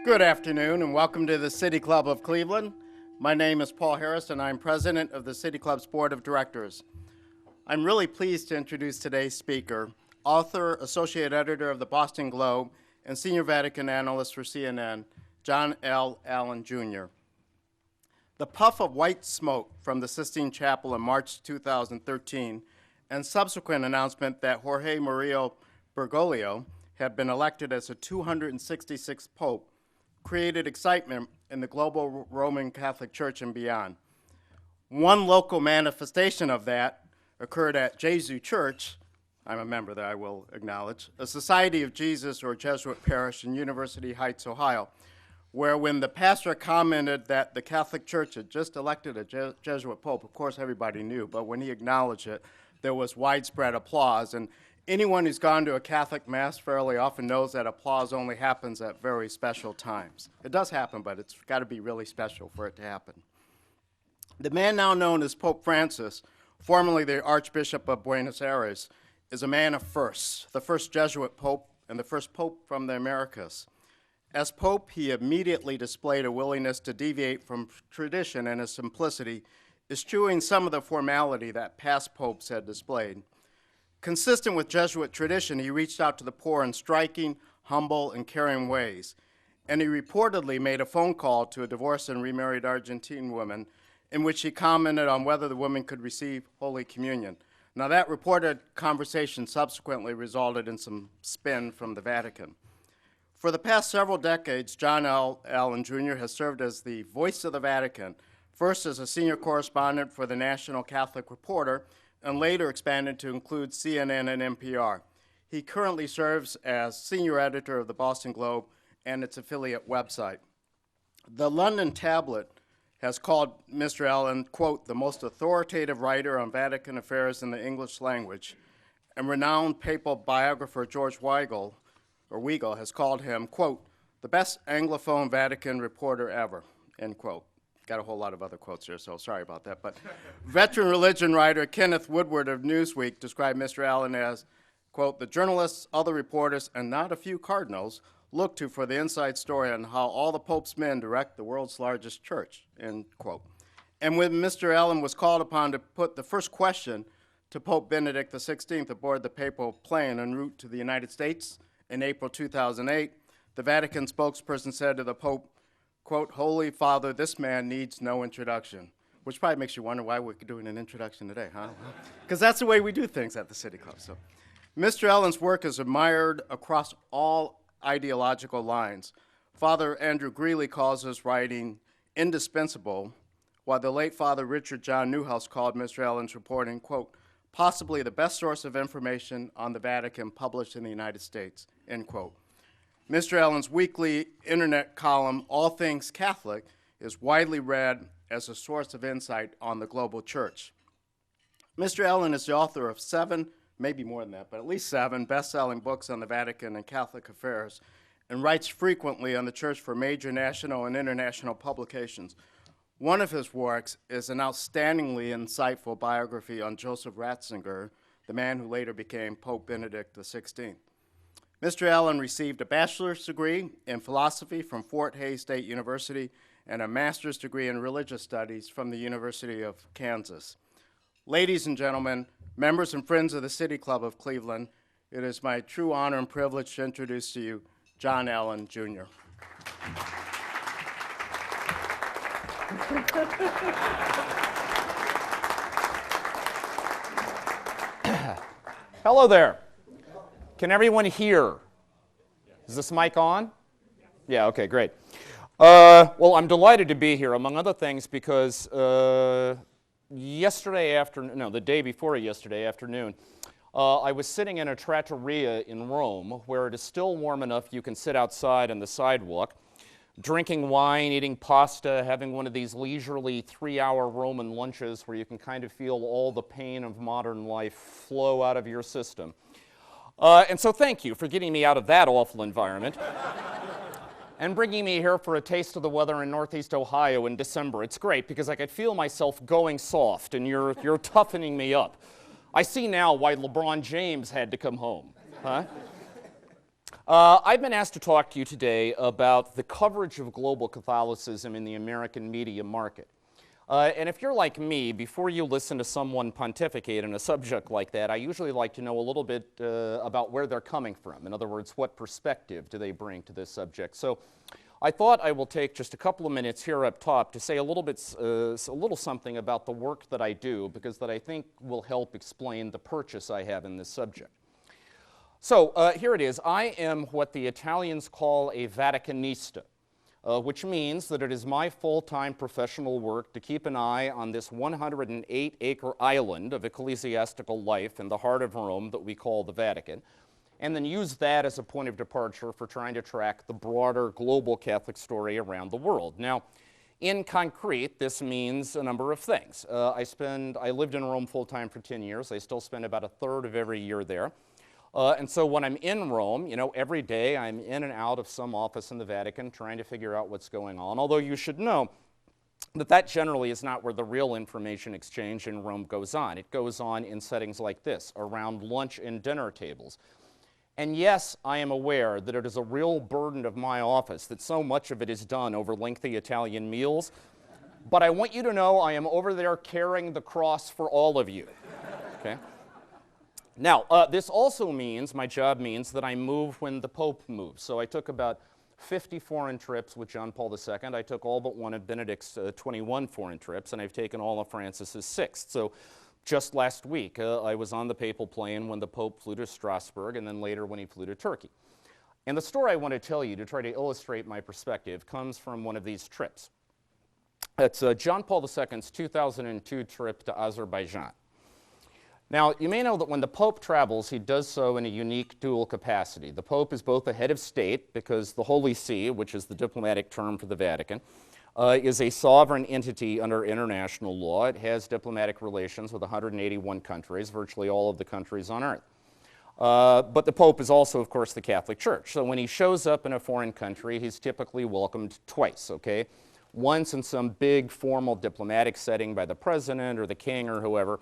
Good afternoon and welcome to the City Club of Cleveland. My name is Paul Harris and I'm president of the City Club's Board of Directors. I'm really pleased to introduce today's speaker, author, associate editor of the Boston Globe, and senior Vatican analyst for CNN, John L. Allen Jr. The puff of white smoke from the Sistine Chapel in March 2013 and subsequent announcement that Jorge Maria Bergoglio had been elected as the 266th Pope created excitement in the global Roman Catholic Church and beyond. One local manifestation of that occurred at Jesu Church, I'm a member there, I will acknowledge, a Society of Jesus or Jesuit parish in University Heights, Ohio, where when the pastor commented that the Catholic Church had just elected a Jesuit Pope, of course everybody knew, but when he acknowledged it, there was widespread applause. And anyone who's gone to a Catholic Mass fairly often knows that applause only happens at very special times. It does happen, but it's got to be really special for it to happen. The man now known as Pope Francis, formerly the Archbishop of Buenos Aires, is a man of firsts, the first Jesuit Pope and the first Pope from the Americas. As Pope, he immediately displayed a willingness to deviate from tradition and his simplicity, eschewing some of the formality that past popes had displayed. Consistent with Jesuit tradition, he reached out to the poor in striking, humble, and caring ways. And he reportedly made a phone call to a divorced and remarried Argentine woman in which he commented on whether the woman could receive Holy Communion. Now, that reported conversation subsequently resulted in some spin from the Vatican. For the past several decades, John L. Allen Jr. has served as the voice of the Vatican, first as a senior correspondent for the National Catholic Reporter, and later expanded to include CNN and NPR. He currently serves as senior editor of the Boston Globe and its affiliate website. The London Tablet has called Mr. Allen, quote, the most authoritative writer on Vatican affairs in the English language, and renowned papal biographer George Weigel has called him, quote, the best Anglophone Vatican reporter ever, end quote. Got a whole lot of other quotes here, so sorry about that. But veteran religion writer Kenneth Woodward of Newsweek described Mr. Allen as, quote, the journalists, other reporters, and not a few cardinals look to for the inside story on how all the Pope's men direct the world's largest church, end quote. And when Mr. Allen was called upon to put the first question to Pope Benedict XVI aboard the papal plane en route to the United States in April 2008, the Vatican spokesperson said to the Pope, quote, Holy Father, this man needs no introduction, which probably makes you wonder why we're doing an introduction today, huh? Because that's the way we do things at the City Club. So, Mr. Allen's work is admired across all ideological lines. Father Andrew Greeley calls his writing indispensable, while the late Father Richard John Newhouse called Mr. Allen's reporting, quote, possibly the best source of information on the Vatican published in the United States, end quote. Mr. Allen's weekly internet column, All Things Catholic, is widely read as a source of insight on the global church. Mr. Allen is the author of 7, maybe more than that, but at least 7 best-selling books on the Vatican and Catholic affairs, and writes frequently on the church for major national and international publications. One of his works is an outstandingly insightful biography on Joseph Ratzinger, the man who later became Pope Benedict XVI. Mr. Allen received a bachelor's degree in philosophy from Fort Hays State University and a master's degree in religious studies from the University of Kansas. Ladies and gentlemen, members and friends of the City Club of Cleveland, it is my true honor and privilege to introduce to you John Allen Jr. Hello there. Can everyone hear? Is this mic on? Yeah, okay, great. Well, I'm delighted to be here, among other things, because the day before yesterday afternoon, I was sitting in a trattoria in Rome where it is still warm enough you can sit outside on the sidewalk, drinking wine, eating pasta, having one of these leisurely 3-hour Roman lunches where you can kind of feel all the pain of modern life flow out of your system. And so thank you for getting me out of that awful environment and bringing me here for a taste of the weather in Northeast Ohio in December. It's great because I could feel myself going soft, and you're toughening me up. I see now why LeBron James had to come home, huh? I've been asked to talk to you today about the coverage of global Catholicism in the American media market. And if you're like me, before you listen to someone pontificate on a subject like that, I usually like to know a little bit about where they're coming from. In other words, what perspective do they bring to this subject? So I thought I will take just a couple of minutes here up top to say a little something about the work that I do, because that I think will help explain the purchase I have in this subject. So here it is. I am what the Italians call a Vaticanista, which means that it is my full-time professional work to keep an eye on this 108-acre island of ecclesiastical life in the heart of Rome that we call the Vatican, and then use that as a point of departure for trying to track the broader global Catholic story around the world. Now, in concrete, this means a number of things. I lived in Rome full-time for 10 years. I still spend about a third of every year there. And so when I'm in Rome, every day I'm in and out of some office in the Vatican trying to figure out what's going on, although you should know that that generally is not where the real information exchange in Rome goes on. It goes on in settings like this, around lunch and dinner tables. And yes, I am aware that it is a real burden of my office that so much of it is done over lengthy Italian meals, but I want you to know I am over there carrying the cross for all of you, okay? Now, this also means, my job means, that I move when the Pope moves. So I took about 50 foreign trips with John Paul II. I took all but one of Benedict's 21 foreign trips, and I've taken all of Francis's 6th. So just last week, I was on the papal plane when the Pope flew to Strasbourg, and then later when he flew to Turkey. And the story I want to tell you to try to illustrate my perspective comes from one of these trips. It's John Paul II's 2002 trip to Azerbaijan. Now, you may know that when the Pope travels, he does so in a unique dual capacity. The Pope is both a head of state, because the Holy See, which is the diplomatic term for the Vatican, is a sovereign entity under international law. It has diplomatic relations with 181 countries, virtually all of the countries on earth. But the Pope is also, of course, the Catholic Church. So when he shows up in a foreign country, he's typically welcomed twice, okay? Once in some big formal diplomatic setting by the president or the king or whoever,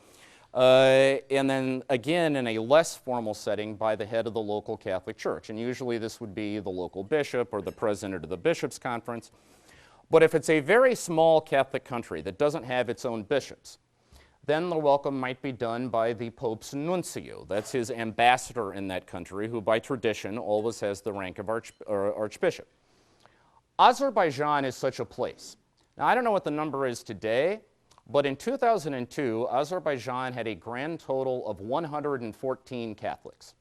and then again in a less formal setting by the head of the local Catholic Church. And usually this would be the local bishop or the president of the bishops' conference. But if it's a very small Catholic country that doesn't have its own bishops, then the welcome might be done by the Pope's nuncio. That's his ambassador in that country, who by tradition always has the rank of archbishop. Azerbaijan is such a place. Now, I don't know what the number is today, but in 2002, Azerbaijan had a grand total of 114 Catholics.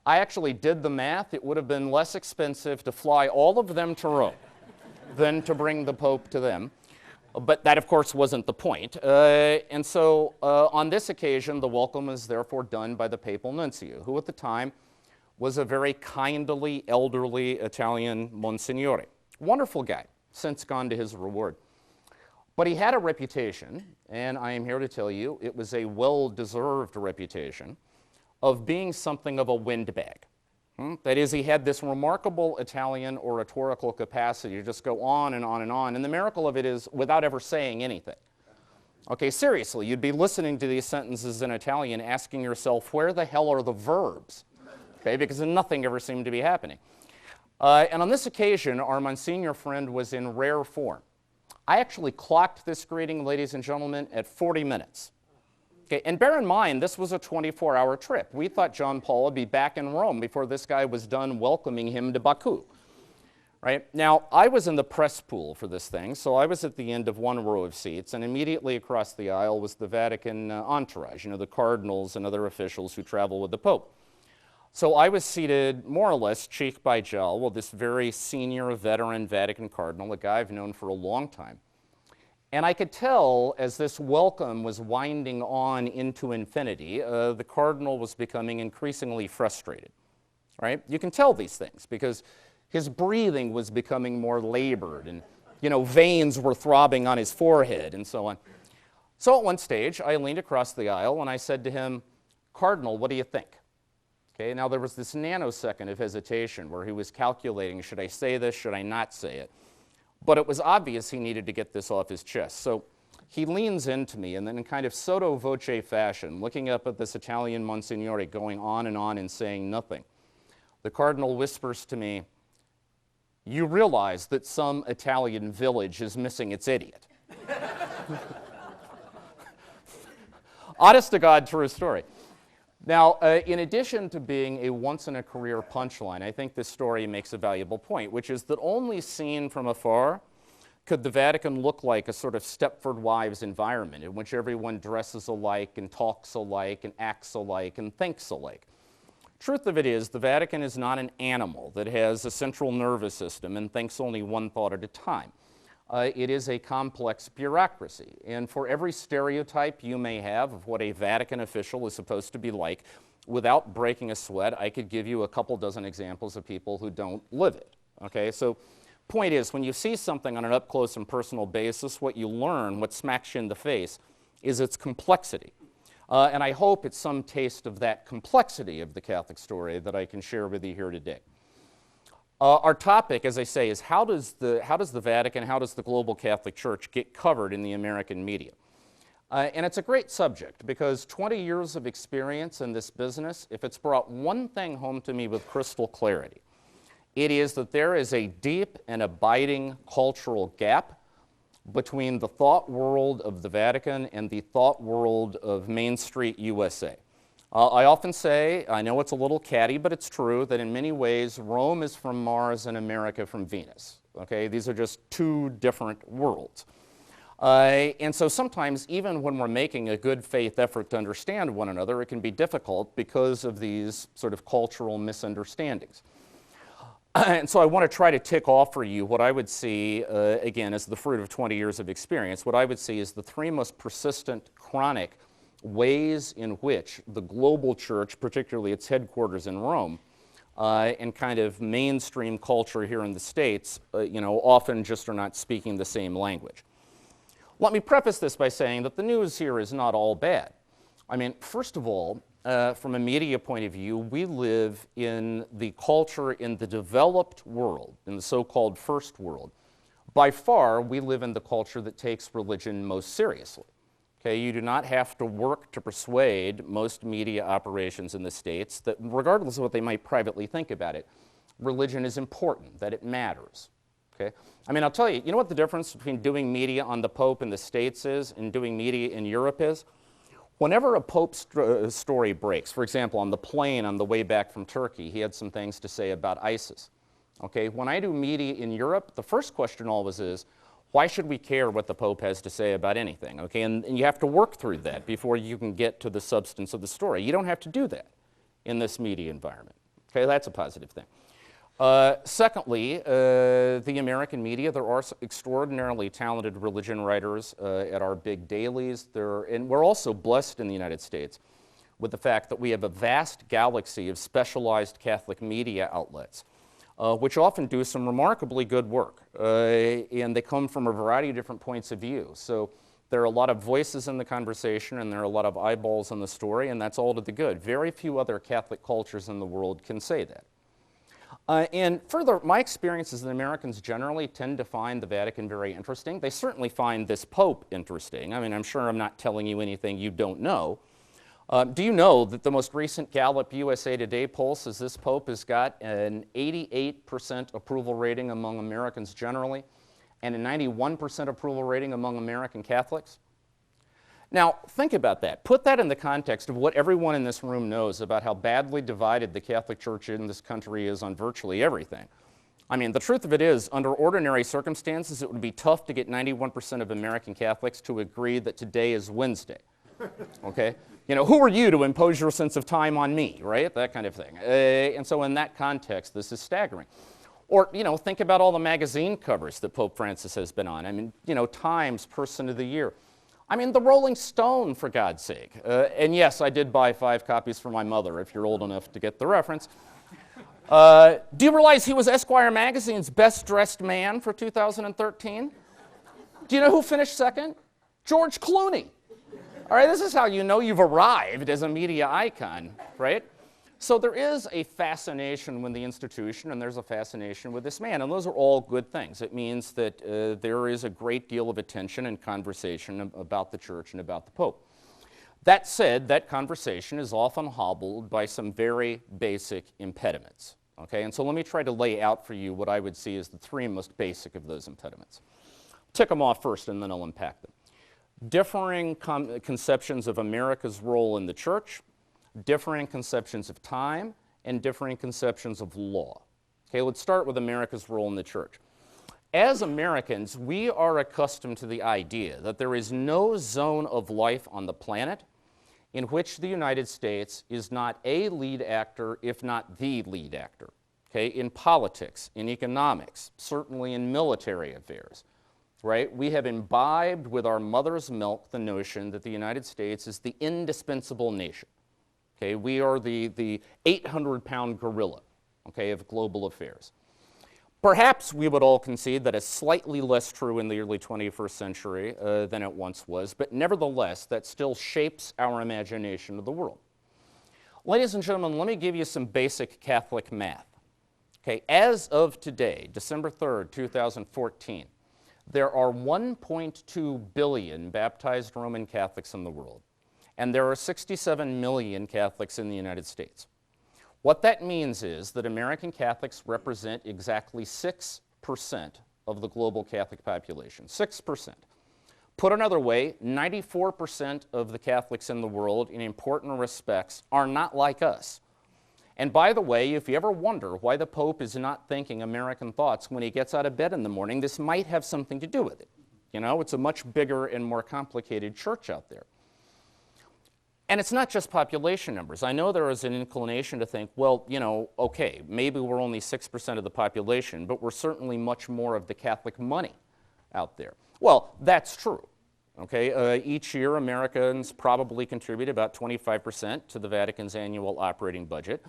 I actually did the math. It would have been less expensive to fly all of them to Rome than to bring the Pope to them. But that, of course, wasn't the point. And so on this occasion, the welcome was therefore done by the papal nuncio, who at the time was a very kindly, elderly Italian Monsignore. Wonderful guy, since gone to his reward. But he had a reputation, and I am here to tell you it was a well-deserved reputation, of being something of a windbag. That is, he had this remarkable Italian oratorical capacity to just go on and on and on, and the miracle of it is without ever saying anything. Okay, seriously, you'd be listening to these sentences in Italian asking yourself, where the hell are the verbs? Okay, because nothing ever seemed to be happening. And on this occasion, our Monsignor friend was in rare form. I actually clocked this greeting, ladies and gentlemen, at 40 minutes. Okay, and bear in mind, this was a 24-hour trip. We thought John Paul would be back in Rome before this guy was done welcoming him to Baku. Right? Now, I was in the press pool for this thing, so I was at the end of one row of seats, and immediately across the aisle was the Vatican entourage, the cardinals and other officials who travel with the Pope. So I was seated more or less cheek by jowl with this very senior veteran Vatican cardinal, a guy I've known for a long time. And I could tell as this welcome was winding on into infinity, the cardinal was becoming increasingly frustrated. Right? You can tell these things because his breathing was becoming more labored and, veins were throbbing on his forehead and so on. So at one stage, I leaned across the aisle and I said to him, "Cardinal, what do you think?" Okay, now there was this nanosecond of hesitation where he was calculating, should I say this, should I not say it? But it was obvious he needed to get this off his chest. So he leans into me and then in kind of sotto voce fashion, looking up at this Italian Monsignore going on and saying nothing, the Cardinal whispers to me, "You realize that some Italian village is missing its idiot." Honest to God, true story. Now, in addition to being a once-in-a-career punchline, I think this story makes a valuable point, which is that only seen from afar could the Vatican look like a sort of Stepford Wives environment in which everyone dresses alike and talks alike and acts alike and thinks alike. Truth of it is, the Vatican is not an animal that has a central nervous system and thinks only one thought at a time. It is a complex bureaucracy, and for every stereotype you may have of what a Vatican official is supposed to be like, without breaking a sweat, I could give you a couple dozen examples of people who don't live it. Okay, so point is, when you see something on an up-close and personal basis, what you learn, what smacks you in the face, is its complexity. And I hope it's some taste of that complexity of the Catholic story that I can share with you here today. Our topic, as I say, is how does the Vatican, how does the global Catholic Church get covered in the American media? And it's a great subject because 20 years of experience in this business, if it's brought one thing home to me with crystal clarity, it is that there is a deep and abiding cultural gap between the thought world of the Vatican and the thought world of Main Street USA. I often say, I know it's a little catty, but it's true, that in many ways Rome is from Mars and America from Venus. Okay? These are just two different worlds. And so sometimes, even when we're making a good faith effort to understand one another, it can be difficult because of these sort of cultural misunderstandings. And so I want to try to tick off for you what I would see, again, as the fruit of 20 years of experience, what I would see is the three most persistent, chronic ways in which the global church, particularly its headquarters in Rome, and kind of mainstream culture here in the States, often just are not speaking the same language. Let me preface this by saying that the news here is not all bad. I mean, first of all, from a media point of view, we live in the culture in the developed world, in the so-called first world. By far, we live in the culture that takes religion most seriously. Okay, you do not have to work to persuade most media operations in the States that, regardless of what they might privately think about it, religion is important, that it matters. Okay? I mean, I'll tell you, you know what the difference between doing media on the Pope in the States is and doing media in Europe is? Whenever a Pope story breaks, for example, on the plane on the way back from Turkey, he had some things to say about ISIS. Okay? When I do media in Europe, the first question always is, why should we care what the Pope has to say about anything? Okay, and you have to work through that before you can get to the substance of the story. You don't have to do that in this media environment. Okay, that's a positive thing. Secondly, the American media, there are extraordinarily talented religion writers at our big dailies. And we're also blessed in the United States with the fact that we have a vast galaxy of specialized Catholic media outlets, which often do some remarkably good work. And they come from a variety of different points of view. So there are a lot of voices in the conversation, and there are a lot of eyeballs on the story, and that's all to the good. Very few other Catholic cultures in the world can say that. And further, my experience is that Americans generally tend to find the Vatican very interesting. They certainly find this Pope interesting. I mean, I'm sure I'm not telling you anything you don't know. Do you know that the most recent Gallup USA Today poll says this Pope has got an 88% approval rating among Americans generally and a 91% approval rating among American Catholics? Now, think about that. Put that in the context of what everyone in this room knows about how badly divided the Catholic Church in this country is on virtually everything. I mean, the truth of it is, under ordinary circumstances, it would be tough to get 91% of American Catholics to agree that today is Wednesday. Okay? You know, who are you to impose your sense of time on me, right? That kind of thing. And so in that context, this is staggering. Or, you know, think about all the magazine covers that Pope Francis has been on. I mean, you know, Times, Person of the Year. I mean, the Rolling Stone, for God's sake. And yes, I did buy 5 copies for my mother, if you're old enough to get the reference. Do you realize he was Esquire magazine's best-dressed man for 2013? Do you know who finished second? George Clooney. All right, this is how you know you've arrived as a media icon, right? So there is a fascination with the institution, and there's a fascination with this man, and those are all good things. It means that there is a great deal of attention and conversation about the church and about the Pope. That said, that conversation is often hobbled by some very basic impediments. Okay, and so let me try to lay out for you what I would see as the three most basic of those impediments. Tick them off first and then I'll unpack them. Differing conceptions of America's role in the church, differing conceptions of time, and differing conceptions of law. Okay, let's start with America's role in the church. As Americans, we are accustomed to the idea that there is no zone of life on the planet in which the United States is not a lead actor, if not the lead actor. Okay, in politics, in economics, certainly in military affairs. Right? We have imbibed with our mother's milk the notion that the United States is the indispensable nation. Okay? We are the 800-pound gorilla, okay, of global affairs. Perhaps we would all concede that is slightly less true in the early 21st century than it once was, but nevertheless, that still shapes our imagination of the world. Ladies and gentlemen, let me give you some basic Catholic math. Okay? As of today, December 3rd, 2014, there are 1.2 billion baptized Roman Catholics in the world, and there are 67 million Catholics in the United States. What that means is that American Catholics represent exactly 6% of the global Catholic population, 6%. Put another way, 94% of the Catholics in the world, in important respects, are not like us. And by the way, if you ever wonder why the Pope is not thinking American thoughts when he gets out of bed in the morning, this might have something to do with it. You know, it's a much bigger and more complicated church out there. And it's not just population numbers. I know there is an inclination to think, well, you know, okay, maybe we're only 6% of the population, but we're certainly much more of the Catholic money out there. Well, that's true. Okay, each year Americans probably contribute about 25% to the Vatican's annual operating budget.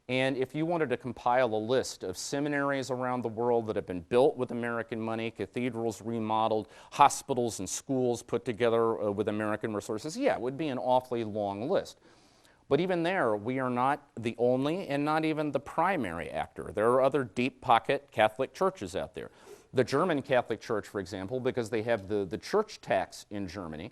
And if you wanted to compile a list of seminaries around the world that have been built with American money, cathedrals remodeled, hospitals and schools put together with American resources, yeah, it would be an awfully long list. But even there, we are not the only and not even the primary actor. There are other deep pocket Catholic churches out there. The German Catholic Church, for example, because they have the church tax in Germany,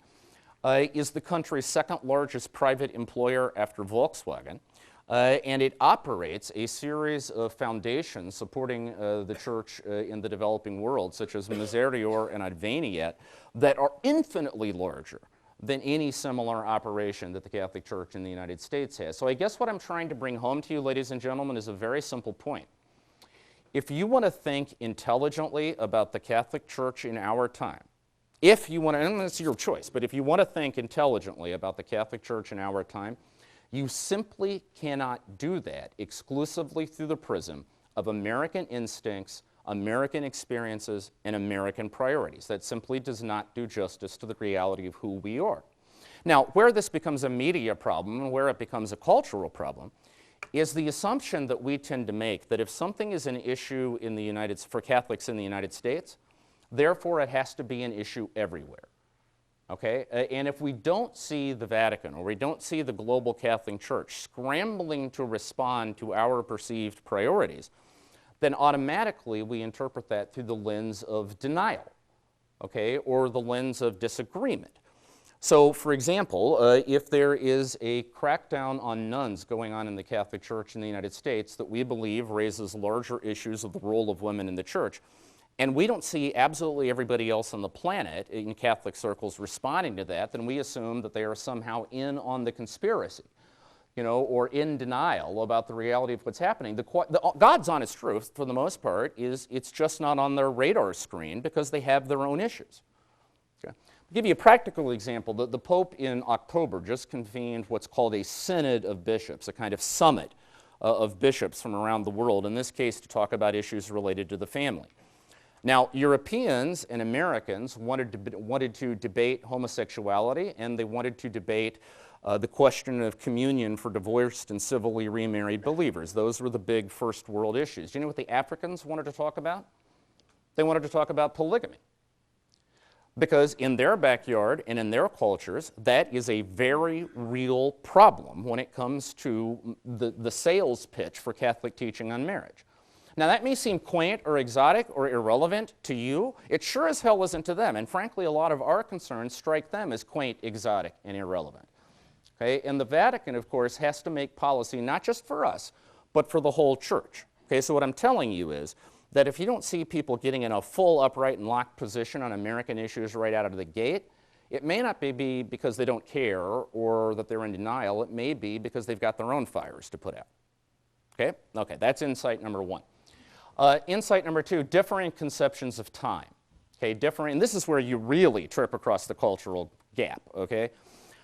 is the country's second largest private employer after Volkswagen. And it operates a series of foundations supporting the church in the developing world, such as Miserior and Adveniat, that are infinitely larger than any similar operation that the Catholic Church in the United States has. So I guess what I'm trying to bring home to you, ladies and gentlemen, is a very simple point. If you want to think intelligently about the Catholic Church in our time, if you want to, and it's your choice, but if you want to think intelligently about the Catholic Church in our time, you simply cannot do that exclusively through the prism of American instincts, American experiences, and American priorities. That simply does not do justice to the reality of who we are. Now, where this becomes a media problem and where it becomes a cultural problem is the assumption that we tend to make that if something is an issue in for Catholics in the United States, therefore it has to be an issue everywhere. Okay? And if we don't see the Vatican or we don't see the global Catholic Church scrambling to respond to our perceived priorities, then automatically we interpret that through the lens of denial, okay, or the lens of disagreement. So, for example, if there is a crackdown on nuns going on in the Catholic Church in the United States that we believe raises larger issues of the role of women in the church, and we don't see absolutely everybody else on the planet in Catholic circles responding to that, then we assume that they are somehow in on the conspiracy, you know, or in denial about the reality of what's happening. God's honest truth, for the most part, is it's just not on their radar screen because they have their own issues. Okay? I'll give you a practical example. The Pope in October just convened what's called a Synod of Bishops, a kind of summit of bishops from around the world, in this case to talk about issues related to the family. Now, Europeans and Americans wanted to debate homosexuality, and they wanted to debate the question of communion for divorced and civilly remarried believers. Those were the big first world issues. Do you know what the Africans wanted to talk about? They wanted to talk about polygamy. Because in their backyard and in their cultures, that is a very real problem when it comes to the sales pitch for Catholic teaching on marriage. Now, that may seem quaint or exotic or irrelevant to you. It sure as hell isn't to them. And frankly, a lot of our concerns strike them as quaint, exotic, and irrelevant. Okay? And the Vatican, of course, has to make policy not just for us, but for the whole church. Okay, so what I'm telling you is that if you don't see people getting in a full upright and locked position on American issues right out of the gate, it may not be because they don't care or that they're in denial. It may be because they've got their own fires to put out. Okay? Okay, that's insight number one. Insight number two, differing conceptions of time. Okay, and this is where you really trip across the cultural gap, okay?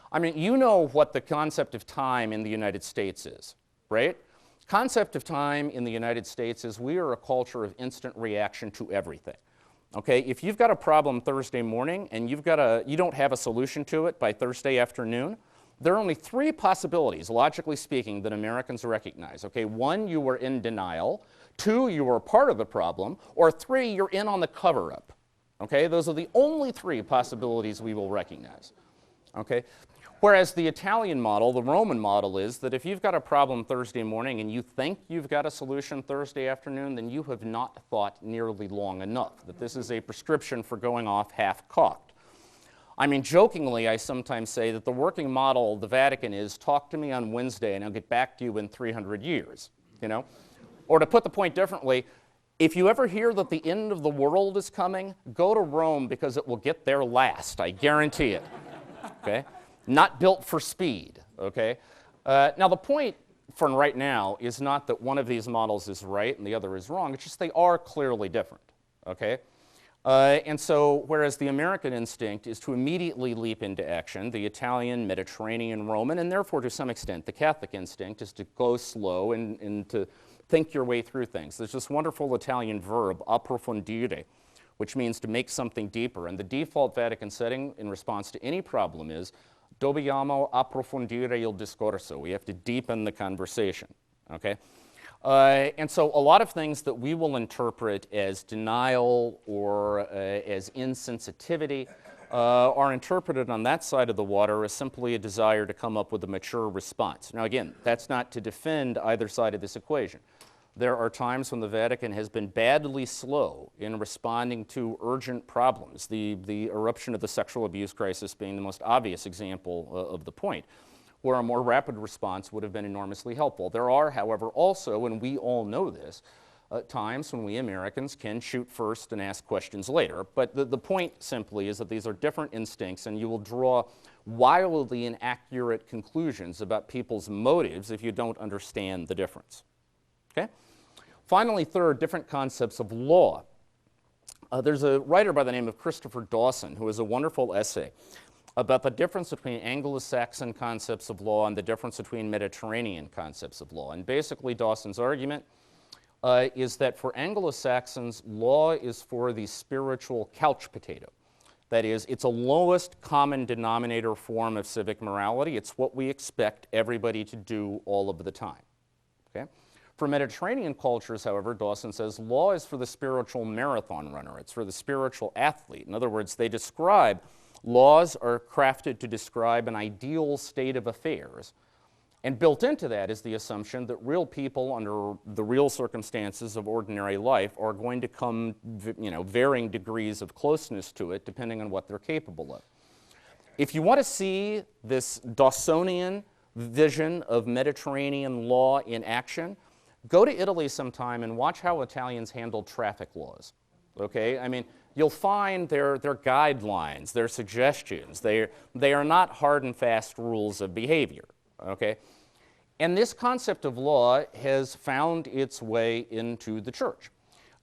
I mean, you know what the concept of time in the United States is, right? Concept of time in the United States is we are a culture of instant reaction to everything. Okay, if you've got a problem Thursday morning and you don't have a solution to it by Thursday afternoon, there are only three possibilities, logically speaking, that Americans recognize. Okay, one, you were in denial. Two, you were part of the problem. Or three, you're in on the cover-up. Okay, those are the only three possibilities we will recognize. Okay, whereas the Italian model, the Roman model, is that if you've got a problem Thursday morning and you think you've got a solution Thursday afternoon, then you have not thought nearly long enough, that this is a prescription for going off half-cocked. I mean, jokingly, I sometimes say that the working model of the Vatican is talk to me on Wednesday and I'll get back to you in 300 years, you know? Or to put the point differently, if you ever hear that the end of the world is coming, go to Rome because it will get there last, I guarantee it, okay? Not built for speed, okay? Now, the point for right now is not that one of these models is right and the other is wrong. It's just they are clearly different, okay? And so, whereas the American instinct is to immediately leap into action, the Italian, Mediterranean, Roman, and therefore to some extent the Catholic instinct is to go slow and to think your way through things. There's this wonderful Italian verb, approfondire, which means to make something deeper. And the default Vatican setting in response to any problem is dobbiamo approfondire il discorso. We have to deepen the conversation, okay? And so a lot of things that we will interpret as denial or as insensitivity are interpreted on that side of the water as simply a desire to come up with a mature response. Now again, that's not to defend either side of this equation. There are times when the Vatican has been badly slow in responding to urgent problems, the eruption of the sexual abuse crisis being the most obvious example of the point, where a more rapid response would have been enormously helpful. There are, however, also, and we all know this, times when we Americans can shoot first and ask questions later. But the point simply is that these are different instincts, and you will draw wildly inaccurate conclusions about people's motives if you don't understand the difference. Okay? Finally, third, different concepts of law. There's a writer by the name of Christopher Dawson who has a wonderful essay about the difference between Anglo-Saxon concepts of law and the difference between Mediterranean concepts of law. And basically, Dawson's argument is that for Anglo-Saxons, law is for the spiritual couch potato. That is, it's a lowest common denominator form of civic morality. It's what we expect everybody to do all of the time. Okay? For Mediterranean cultures, however, Dawson says, law is for the spiritual marathon runner. It's for the spiritual athlete. In other words, they describe, laws are crafted to describe an ideal state of affairs. And built into that is the assumption that real people under the real circumstances of ordinary life are going to come, varying degrees of closeness to it depending on what they're capable of. If you want to see this Dawsonian vision of Mediterranean law in action, go to Italy sometime and watch how Italians handle traffic laws, okay? I mean, you'll find their guidelines, their suggestions. They are not hard and fast rules of behavior, okay? And this concept of law has found its way into the church.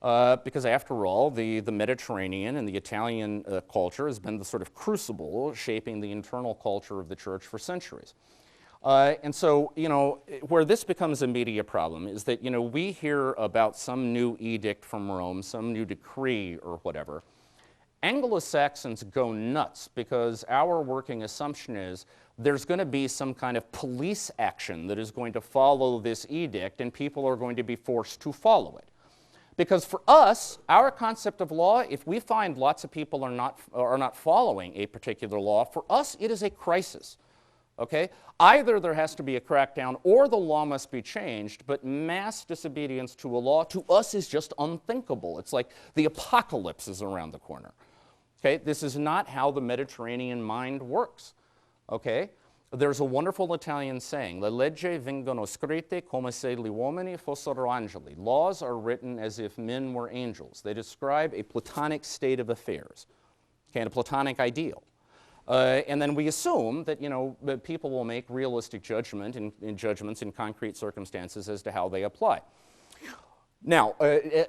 Because after all, the Mediterranean and the Italian culture has been the sort of crucible shaping the internal culture of the church for centuries. And so, where this becomes a media problem is that, we hear about some new edict from Rome, some new decree or whatever. Anglo-Saxons go nuts because our working assumption is there's going to be some kind of police action that is going to follow this edict and people are going to be forced to follow it. Because for us, our concept of law, if we find lots of people are not following a particular law, for us it is a crisis. Okay? Either there has to be a crackdown or the law must be changed, but mass disobedience to a law to us is just unthinkable. It's like the apocalypse is around the corner. Okay? This is not how the Mediterranean mind works. Okay? There's a wonderful Italian saying, le leggi vengono scritte come se gli uomini fossero angeli. Laws are written as if men were angels. They describe a Platonic state of affairs, okay, and a Platonic ideal. And then we assume that, that people will make realistic judgments in concrete circumstances as to how they apply. Now,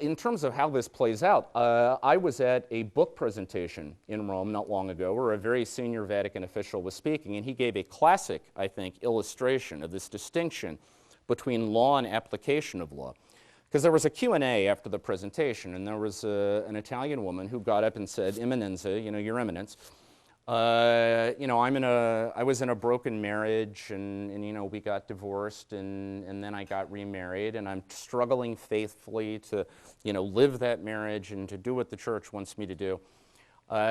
in terms of how this plays out, I was at a book presentation in Rome not long ago where a very senior Vatican official was speaking, and he gave a classic, I think, illustration of this distinction between law and application of law. Because there was a Q&A after the presentation, and there was an Italian woman who got up and said, Eminenza, Your Eminence, I was in a broken marriage, and we got divorced, and then I got remarried, and I'm struggling faithfully to, live that marriage and to do what the church wants me to do.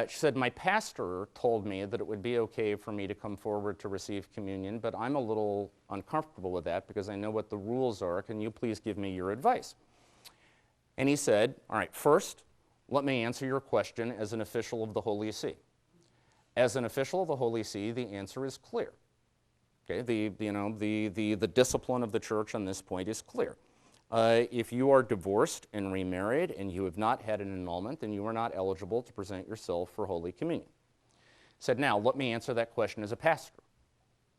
She said, my pastor told me that it would be okay for me to come forward to receive communion, but I'm a little uncomfortable with that because I know what the rules are. Can you please give me your advice? And he said, all right, first, let me answer your question as an official of the Holy See. As an official of the Holy See, the answer is clear. Okay, the discipline of the church on this point is clear. If you are divorced and remarried and you have not had an annulment, then you are not eligible to present yourself for Holy Communion. Said, now, let me answer that question as a pastor.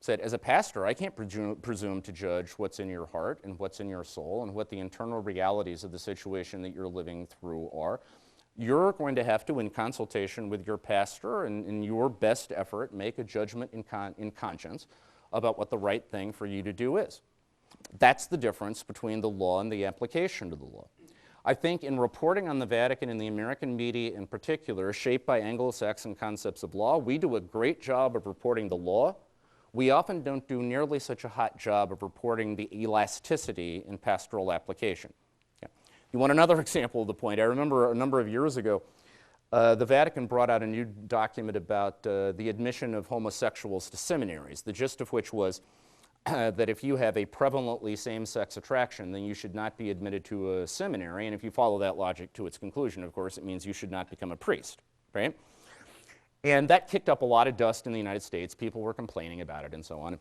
Said, as a pastor, I can't presume to judge what's in your heart and what's in your soul and what the internal realities of the situation that you're living through are. You're going to have to, in consultation with your pastor and in your best effort, make a judgment in conscience about what the right thing for you to do is. That's the difference between the law and the application of the law. I think in reporting on the Vatican and the American media in particular, shaped by Anglo-Saxon concepts of law, we do a great job of reporting the law. We often don't do nearly such a hot job of reporting the elasticity in pastoral application. You want another example of the point? I remember a number of years ago, the Vatican brought out a new document about the admission of homosexuals to seminaries, the gist of which was that if you have a prevalently same-sex attraction, then you should not be admitted to a seminary, and if you follow that logic to its conclusion, of course, it means you should not become a priest, right? And that kicked up a lot of dust in the United States. People were complaining about it and so on.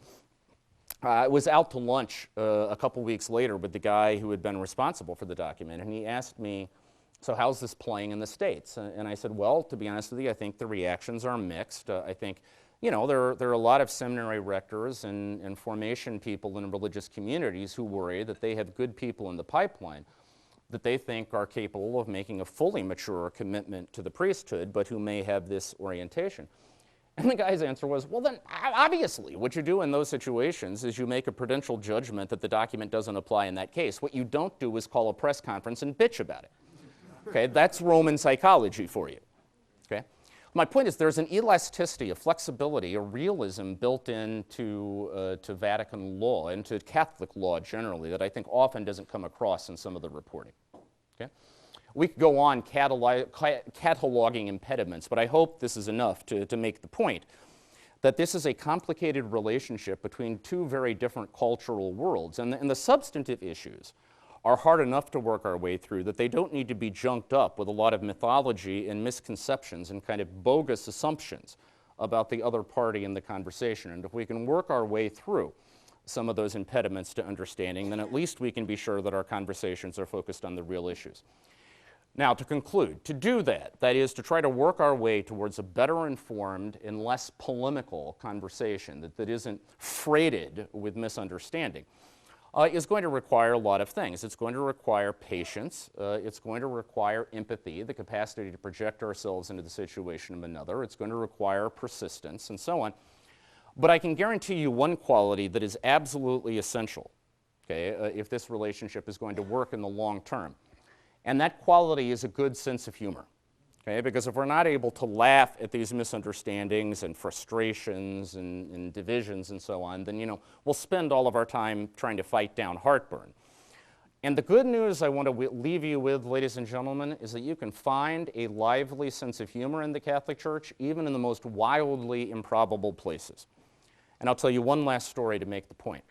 I was out to lunch a couple weeks later with the guy who had been responsible for the document, and he asked me, so how's this playing in the States? And I said, well, to be honest with you, I think the reactions are mixed. I think, there are a lot of seminary rectors and formation people in religious communities who worry that they have good people in the pipeline that they think are capable of making a fully mature commitment to the priesthood, but who may have this orientation. And the guy's answer was, well, then, obviously, what you do in those situations is you make a prudential judgment that the document doesn't apply in that case. What you don't do is call a press conference and bitch about it. Okay, that's Roman psychology for you. Okay? My point is there's an elasticity, a flexibility, a realism built into to Vatican law and to Catholic law generally that I think often doesn't come across in some of the reporting. Okay? We could go on cataloging impediments, but I hope this is enough to make the point that this is a complicated relationship between two very different cultural worlds, and the substantive issues are hard enough to work our way through that they don't need to be junked up with a lot of mythology and misconceptions and kind of bogus assumptions about the other party in the conversation. And if we can work our way through some of those impediments to understanding, then at least we can be sure that our conversations are focused on the real issues. Now, to conclude, to do that is to try to work our way towards a better informed and less polemical conversation that isn't freighted with misunderstanding, is going to require a lot of things. It's going to require patience. It's going to require empathy, the capacity to project ourselves into the situation of another. It's going to require persistence and so on. But I can guarantee you one quality that is absolutely essential, okay, if this relationship is going to work in the long term. And that quality is a good sense of humor, okay? Because if we're not able to laugh at these misunderstandings and frustrations and divisions and so on, then, we'll spend all of our time trying to fight down heartburn. And the good news I want to leave you with, ladies and gentlemen, is that you can find a lively sense of humor in the Catholic Church, even in the most wildly improbable places. And I'll tell you one last story to make the point.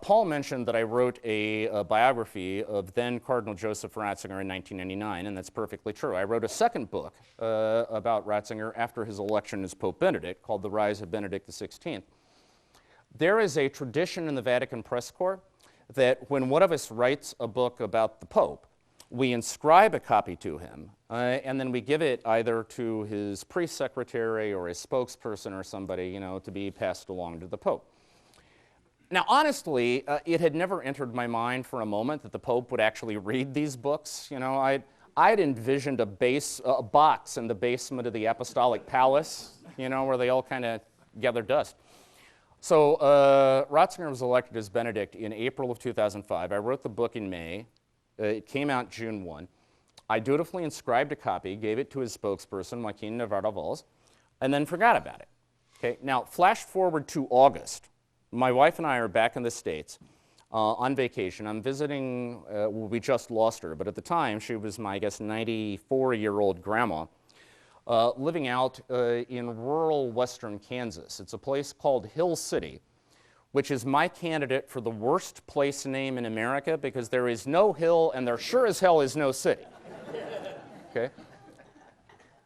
Paul mentioned that I wrote a biography of then Cardinal Joseph Ratzinger in 1999, and that's perfectly true. I wrote a second book about Ratzinger after his election as Pope Benedict, called The Rise of Benedict XVI. there is a tradition in the Vatican press corps that when one of us writes a book about the Pope, we inscribe a copy to him, and then we give it either to his priest secretary or his spokesperson or somebody, you know, to be passed along to the Pope. Now, honestly, it had never entered my mind for a moment that the Pope would actually read these books. You know, I'd envisioned a box in the basement of the Apostolic Palace, you know, where they all kind of gather dust. So Ratzinger was elected as Benedict in April of 2005. I wrote the book in May. It came out June 1. I dutifully inscribed a copy, gave it to his spokesperson, Joaquin Navarro-Valls, and then forgot about it. Okay? Now, flash forward to August. My wife and I are back in the States on vacation. I'm visiting, well, we just lost her, but at the time she was my, I guess, 94-year-old grandma living out in rural western Kansas. It's a place called Hill City, which is my candidate for the worst place name in America because there is no hill and there sure as hell is no city. Okay?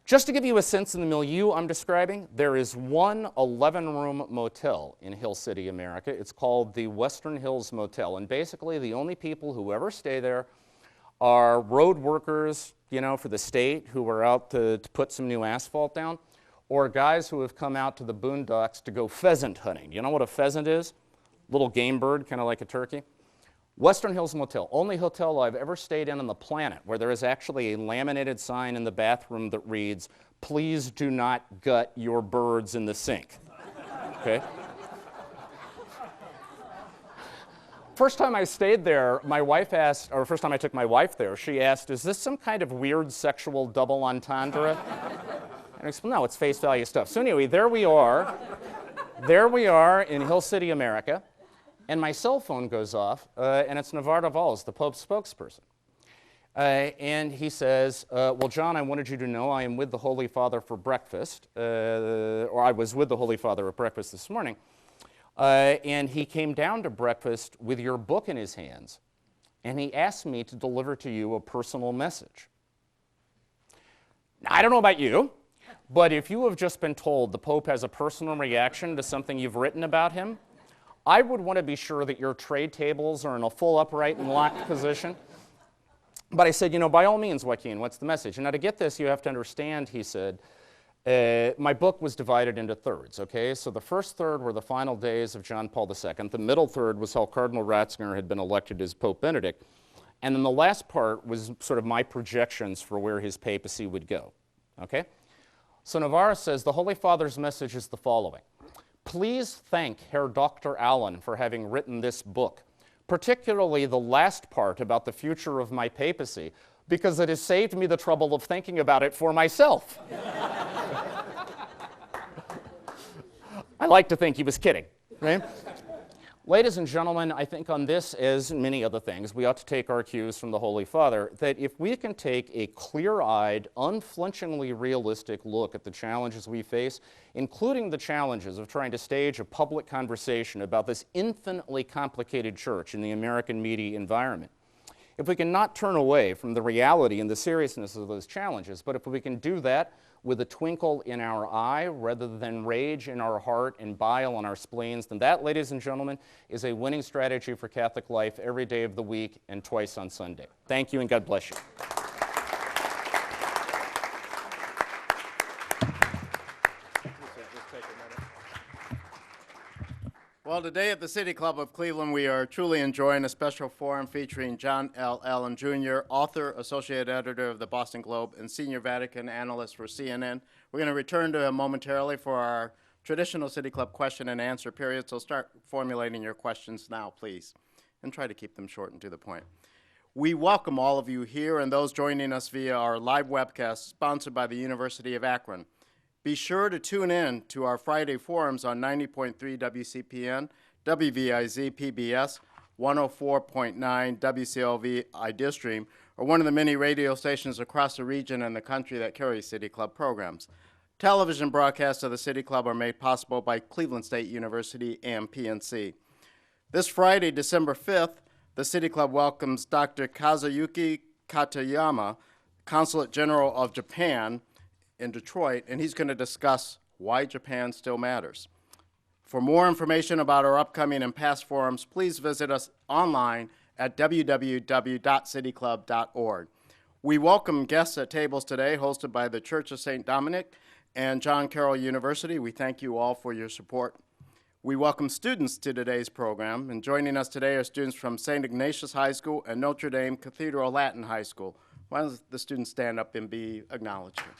Just to give you a sense of the milieu I'm describing, there is one 11-room motel in Hill City, America. It's called the Western Hills Motel, and basically the only people who ever stay there are road workers, you know, for the state who are out to put some new asphalt down, or guys who have come out to the boondocks to go pheasant hunting. You know what a pheasant is? Little game bird, kind of like a turkey. Western Hills Motel, only hotel I've ever stayed in on the planet where there is actually a laminated sign in the bathroom that reads, "Please do not gut your birds in the sink." Okay? First time I stayed there, my wife asked, or first time I took my wife there, she asked, "Is this some kind of weird sexual double entendre?" And I explained, "No, it's face value stuff." So anyway, there we are in Hill City, America. And my cell phone goes off, and it's Navarro-Valls, the Pope's spokesperson. And he says, well, John, I wanted you to know I am with the Holy Father for breakfast, or I was with the Holy Father at breakfast this morning, and he came down to breakfast with your book in his hands, and he asked me to deliver to you a personal message. Now, I don't know about you, but if you have just been told the Pope has a personal reaction to something you've written about him, I would want to be sure that your trade tables are in a full upright and locked position. But I said, you know, by all means, Joaquin, what's the message? And now to get this, you have to understand, he said, my book was divided into thirds, okay? So the first third were the final days of John Paul II. The middle third was how Cardinal Ratzinger had been elected as Pope Benedict. And then the last part was sort of my projections for where his papacy would go, okay? So Navarro says, the Holy Father's message is the following. Please thank Herr Dr. Allen for having written this book, particularly the last part about the future of my papacy, because it has saved me the trouble of thinking about it for myself. I like to think he was kidding, right? Ladies and gentlemen, I think on this, as many other things, we ought to take our cues from the Holy Father, that if we can take a clear-eyed, unflinchingly realistic look at the challenges we face, including the challenges of trying to stage a public conversation about this infinitely complicated church in the American media environment, if we can not turn away from the reality and the seriousness of those challenges, but if we can do that with a twinkle in our eye rather than rage in our heart and bile on our spleens, then that, ladies and gentlemen, is a winning strategy for Catholic life every day of the week and twice on Sunday. Thank you, and God bless you. Well, today at the City Club of Cleveland, we are truly enjoying a special forum featuring John L. Allen, Jr., author, associate editor of the Boston Globe, and senior Vatican analyst for CNN. We're going to return to him momentarily for our traditional City Club question and answer period, so start formulating your questions now, please, and try to keep them short and to the point. We welcome all of you here and those joining us via our live webcast sponsored by the University of Akron. Be sure to tune in to our Friday forums on 90.3 WCPN, WVIZ PBS, 104.9 WCLV iDearstream, or one of the many radio stations across the region and the country that carry City Club programs. Television broadcasts of the City Club are made possible by Cleveland State University and PNC. This Friday, December 5th, the City Club welcomes Dr. Kazuyuki Katayama, Consulate General of Japan, in Detroit, and he's going to discuss why Japan still matters. For more information about our upcoming and past forums, please visit us online at www.cityclub.org. We welcome guests at tables today hosted by the Church of St. Dominic and John Carroll University. We thank you all for your support. We welcome students to today's program, and joining us today are students from St. Ignatius High School and Notre Dame Cathedral Latin High School. Why don't the students stand up and be acknowledged here?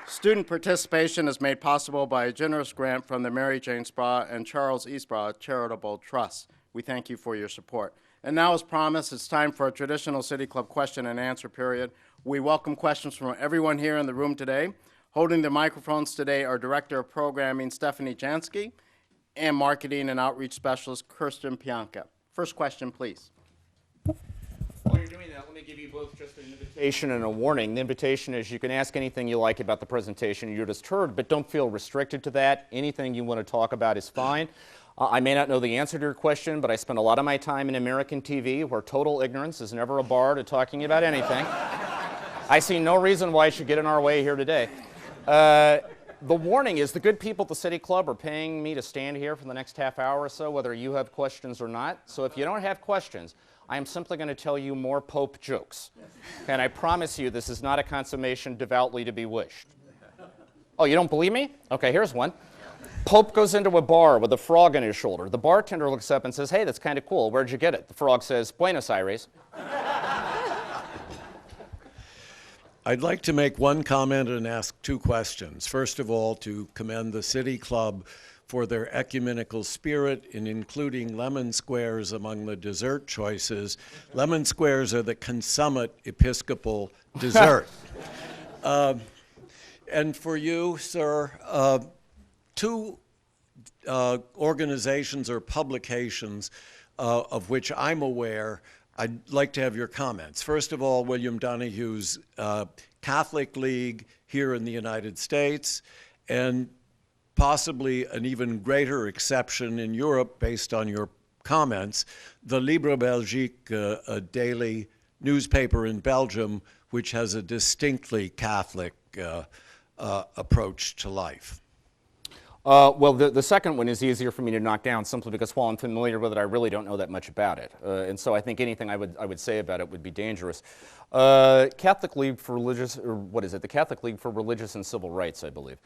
Student participation is made possible by a generous grant from the Mary Jane Spa and Charles E. Spa Charitable Trust. We thank you for your support. And now, as promised, it's time for a traditional City Club question and answer period. We welcome questions from everyone here in the room today. Holding the microphones today are Director of Programming Stephanie Jansky and Marketing and Outreach Specialist Kirsten Pianka. First question, please. While you're doing that, let me give you both just an invitation and a warning. The invitation is you can ask anything you like about the presentation you just heard, but don't feel restricted to that. Anything you want to talk about is fine. I may not know the answer to your question, but I spend a lot of my time in American TV, where total ignorance is never a bar to talking about anything. I see no reason why it should get in our way here today. The warning is the good people at the City Club are paying me to stand here for the next half hour or so, whether you have questions or not. So if you don't have questions, I am simply going to tell you more Pope jokes. And I promise you this is not a consummation devoutly to be wished. Oh, you don't believe me? Okay, here's one. Pope goes into a bar with a frog on his shoulder. The bartender looks up and says, "Hey, that's kind of cool. Where'd you get it?" The frog says, "Buenos Aires." I'd like to make one comment and ask two questions. First of all, to commend the City Club for their ecumenical spirit in including lemon squares among the dessert choices. Lemon squares are the consummate Episcopal dessert. And for you, sir, two organizations or publications of which I'm aware, I'd like to have your comments. First of all, William Donohue's Catholic League here in the United States, and possibly an even greater exception in Europe based on your comments, the Libre Belgique, a daily newspaper in Belgium, which has a distinctly Catholic approach to life. Well, the second one is easier for me to knock down simply because while I'm familiar with it, I really don't know that much about it. And so I think anything I would say about it would be dangerous. Catholic League for Religious, or what is it? The Catholic League for Religious and Civil Rights, I believe.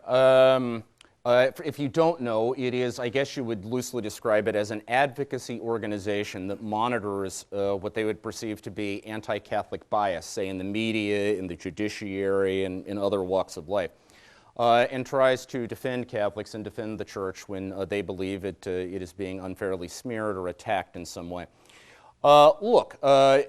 If you don't know, it is, I guess you would loosely describe it as an advocacy organization that monitors what they would perceive to be anti-Catholic bias, say in the media, in the judiciary, and in other walks of life. And tries to defend Catholics and defend the Church when they believe it is being unfairly smeared or attacked in some way. Look,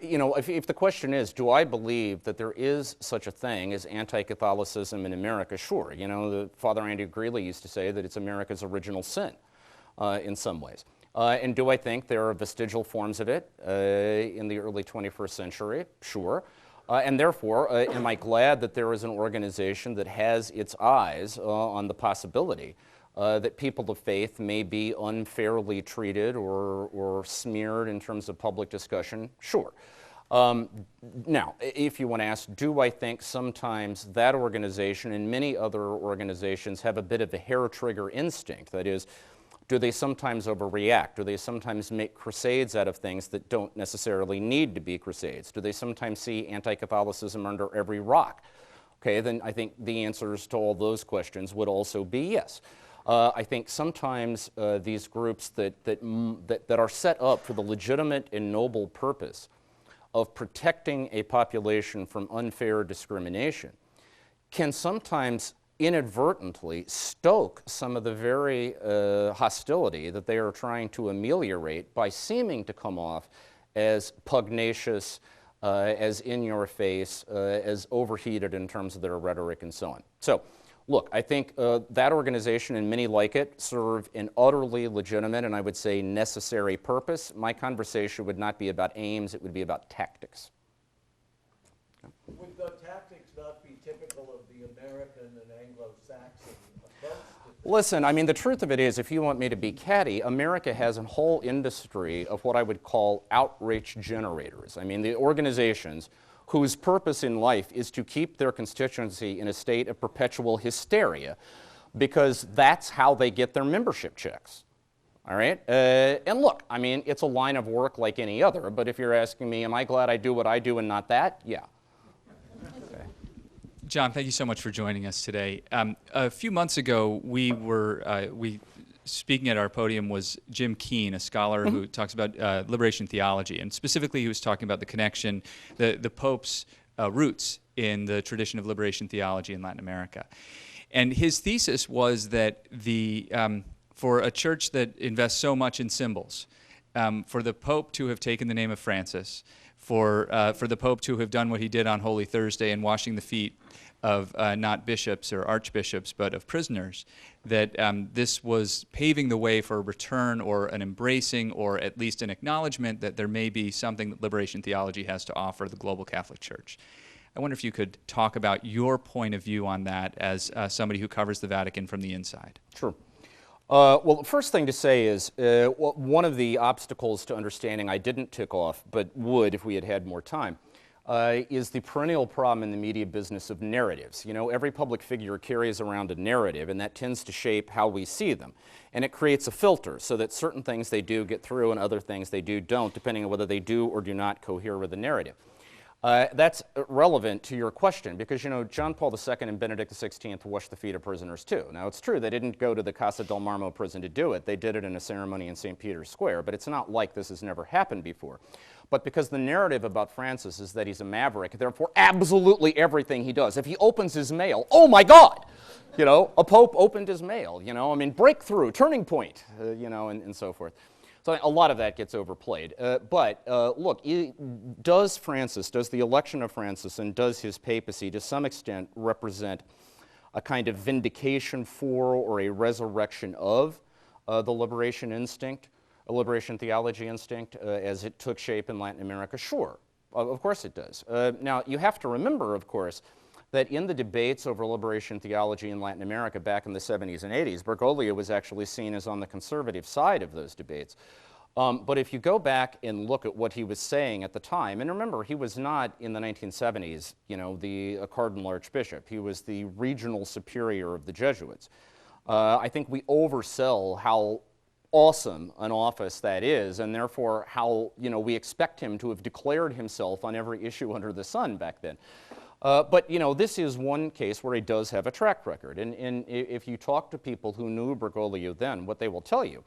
you know, if the question is, do I believe that there is such a thing as anti-Catholicism in America? Sure. You know, Father Andy Greeley used to say that it's America's original sin in some ways. And do I think there are vestigial forms of it in the early 21st century? Sure. And therefore, am I glad that there is an organization that has its eyes on the possibility that people of faith may be unfairly treated or smeared in terms of public discussion? Sure. Now, if you want to ask, do I think sometimes that organization and many other organizations have a bit of a hair trigger instinct? That is, do they sometimes overreact? Do they sometimes make crusades out of things that don't necessarily need to be crusades? Do they sometimes see anti-Catholicism under every rock? Okay, then I think the answers to all those questions would also be yes. I think sometimes these groups that are set up for the legitimate and noble purpose of protecting a population from unfair discrimination can sometimes inadvertently stoke some of the very hostility that they are trying to ameliorate by seeming to come off as pugnacious, as in your face, as overheated in terms of their rhetoric and so on. So, look, I think that organization and many like it serve an utterly legitimate and I would say necessary purpose. My conversation would not be about aims, it would be about tactics. Would the tactics not be typical of the American and Anglo-Saxon approach? Listen, I mean, the truth of it is, if you want me to be catty, America has a whole industry of what I would call outrage generators. I mean, the organizations whose purpose in life is to keep their constituency in a state of perpetual hysteria, because that's how they get their membership checks. All right? And look, I mean, it's a line of work like any other, but if you're asking me, am I glad I do what I do and not that? Yeah. Okay. John, thank you so much for joining us today. A few months ago, speaking at our podium was Jim Keane, a scholar who talks about liberation theology, and specifically he was talking about the connection, the Pope's roots in the tradition of liberation theology in Latin America. And his thesis was that for a church that invests so much in symbols, for the Pope to have taken the name of Francis, for the Pope to have done what he did on Holy Thursday and washing the feet of not bishops or archbishops, but of prisoners, that this was paving the way for a return or an embracing or at least an acknowledgement that there may be something that liberation theology has to offer the global Catholic Church. I wonder if you could talk about your point of view on that as somebody who covers the Vatican from the inside. Sure. Well, the first thing to say is one of the obstacles to understanding I didn't tick off, but would if we had had more time, is the perennial problem in the media business of narratives. You know, every public figure carries around a narrative, and that tends to shape how we see them. And it creates a filter so that certain things they do get through and other things they do don't, depending on whether they do or do not cohere with the narrative. That's relevant to your question because, you know, John Paul II and Benedict XVI washed the feet of prisoners too. Now, it's true, they didn't go to the Casa del Marmo prison to do it. They did it in a ceremony in St. Peter's Square, but it's not like this has never happened before. But because the narrative about Francis is that he's a maverick, therefore absolutely everything he does. If he opens his mail, oh my God! You know, a pope opened his mail, you know, I mean, breakthrough, turning point, you know, and so forth. So a lot of that gets overplayed. But look, does the election of Francis and does his papacy to some extent represent a kind of vindication for or a resurrection of the liberation instinct, a liberation theology instinct as it took shape in Latin America? Sure, of course it does. Now, you have to remember, of course, that in the debates over liberation theology in Latin America back in the 70s and 80s, Bergoglio was actually seen as on the conservative side of those debates. But if you go back and look at what he was saying at the time, and remember, he was not in the 1970s, you know, a cardinal archbishop. He was the regional superior of the Jesuits. I think we oversell how awesome an office that is, and therefore how, you know, we expect him to have declared himself on every issue under the sun back then. But, you know, this is one case where he does have a track record. And if you talk to people who knew Bergoglio then, what they will tell you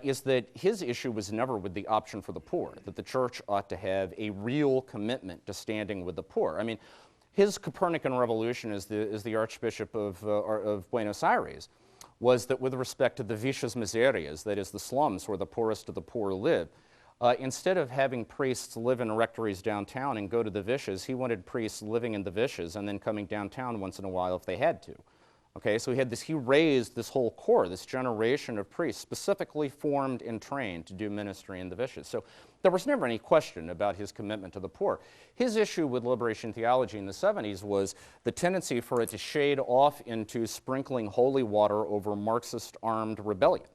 is that his issue was never with the option for the poor, that the church ought to have a real commitment to standing with the poor. I mean, his Copernican revolution as the Archbishop of Buenos Aires was that with respect to the vicias miserias, that is the slums where the poorest of the poor live, instead of having priests live in rectories downtown and go to the vicias, he wanted priests living in the vicias and then coming downtown once in a while if they had to. Okay, so he raised this whole corps, this generation of priests specifically formed and trained to do ministry in the vicias. So there was never any question about his commitment to the poor. His issue with liberation theology in the 70s was the tendency for it to shade off into sprinkling holy water over Marxist armed rebellion.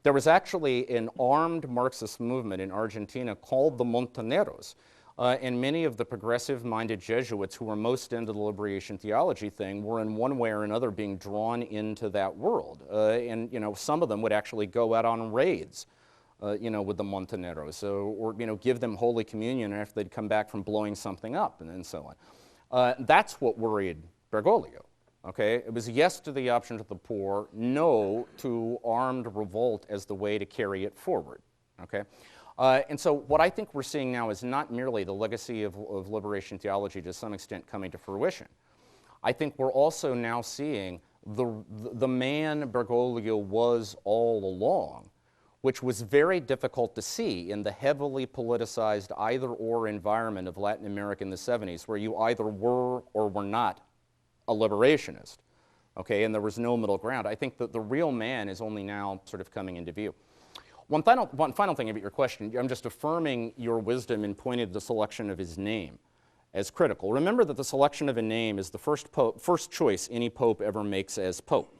There was actually an armed Marxist movement in Argentina called the Montoneros, and many of the progressive-minded Jesuits who were most into the liberation theology thing were in one way or another being drawn into that world. And, you know, some of them would actually go out on raids, you know, with the Montoneros, or, you know, give them Holy Communion after they'd come back from blowing something up and so on. That's what worried Bergoglio. Okay, it was yes to the option to the poor, no to armed revolt as the way to carry it forward. Okay, and so what I think we're seeing now is not merely the legacy of liberation theology to some extent coming to fruition. I think we're also now seeing the man Bergoglio was all along, which was very difficult to see in the heavily politicized either-or environment of Latin America in the 70s, where you either were or were not a liberationist, okay, and there was no middle ground. I think that the real man is only now sort of coming into view. One final thing about your question, I'm just affirming your wisdom in pointing to the selection of his name as critical. Remember that the selection of a name is the first choice any pope ever makes as pope.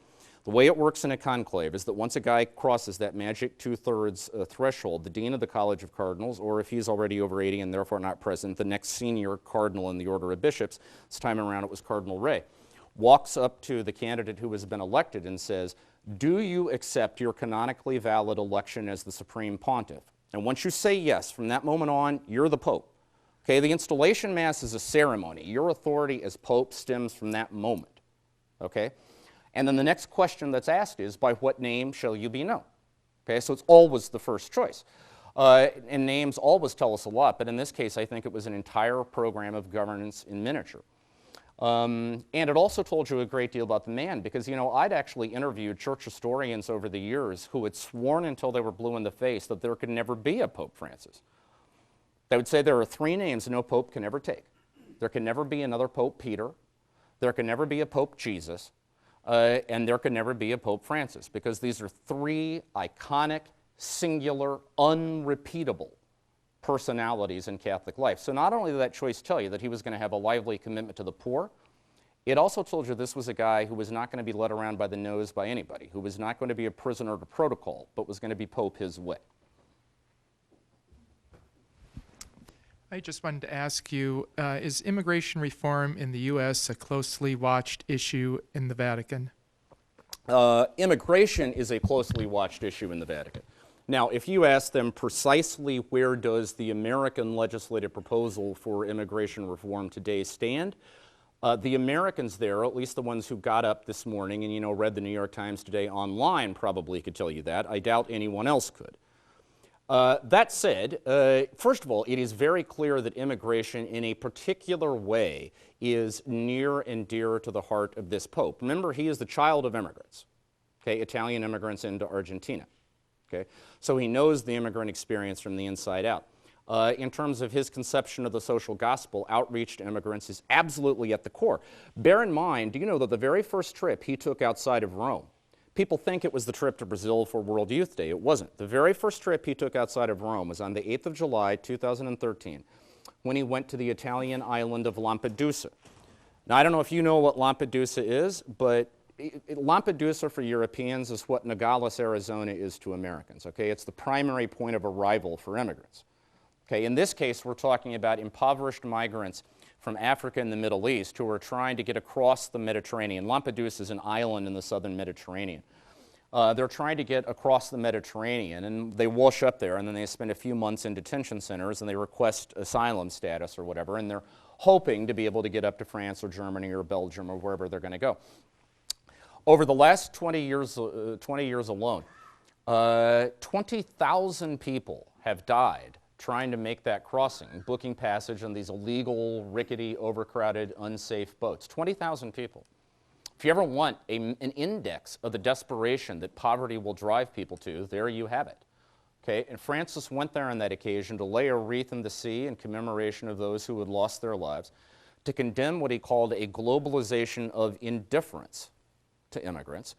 The way it works in a conclave is that once a guy crosses that magic 2/3 threshold, the dean of the College of Cardinals, or if he's already over 80 and therefore not present, the next senior cardinal in the order of bishops, this time around it was Cardinal Ray, walks up to the candidate who has been elected and says, do you accept your canonically valid election as the supreme pontiff? And once you say yes, from that moment on, you're the Pope. Okay, the installation mass is a ceremony. Your authority as Pope stems from that moment. Okay? And then the next question that's asked is, by what name shall you be known? Okay, so it's always the first choice. And names always tell us a lot, but in this case, I think it was an entire program of governance in miniature. And it also told you a great deal about the man, because, you know, I'd actually interviewed church historians over the years who had sworn until they were blue in the face that there could never be a Pope Francis. They would say there are 3 names no Pope can ever take. There can never be another Pope Peter, there can never be a Pope Jesus, and there can never be a Pope Francis, because these are 3 iconic, singular, unrepeatable personalities in Catholic life. So not only did that choice tell you that he was going to have a lively commitment to the poor, it also told you this was a guy who was not going to be led around by the nose by anybody, who was not going to be a prisoner to protocol, but was going to be Pope his way. I just wanted to ask you, is immigration reform in the U.S. a closely watched issue in the Vatican? Immigration is a closely watched issue in the Vatican. Now, if you ask them precisely where does the American legislative proposal for immigration reform today stand, the Americans there, at least the ones who got up this morning and, you know, read the New York Times today online, probably could tell you that. I doubt anyone else could. That said, first of all, it is very clear that immigration in a particular way is near and dear to the heart of this Pope. Remember, he is the child of immigrants, okay, Italian immigrants into Argentina. Okay? So he knows the immigrant experience from the inside out. In terms of his conception of the social gospel, outreach to immigrants is absolutely at the core. Bear in mind, do you know that the very first trip he took outside of Rome, people think it was the trip to Brazil for World Youth Day. It wasn't. The very first trip he took outside of Rome was on the 8th of July, 2013, when he went to the Italian island of Lampedusa. Now, I don't know if you know what Lampedusa is, but Lampedusa for Europeans is what Nogales, Arizona is to Americans, okay? It's the primary point of arrival for immigrants. Okay, in this case, we're talking about impoverished migrants from Africa and the Middle East who are trying to get across the Mediterranean. Lampedusa is an island in the southern Mediterranean. They're trying to get across the Mediterranean, and they wash up there, and then they spend a few months in detention centers, and they request asylum status or whatever, and they're hoping to be able to get up to France or Germany or Belgium or wherever they're going to go. Over the last 20 years alone, 20,000 people have died trying to make that crossing, booking passage on these illegal, rickety, overcrowded, unsafe boats. 20,000 people. If you ever want an index of the desperation that poverty will drive people to, there you have it. Okay? And Francis went there on that occasion to lay a wreath in the sea in commemoration of those who had lost their lives, to condemn what he called a globalization of indifference to immigrants,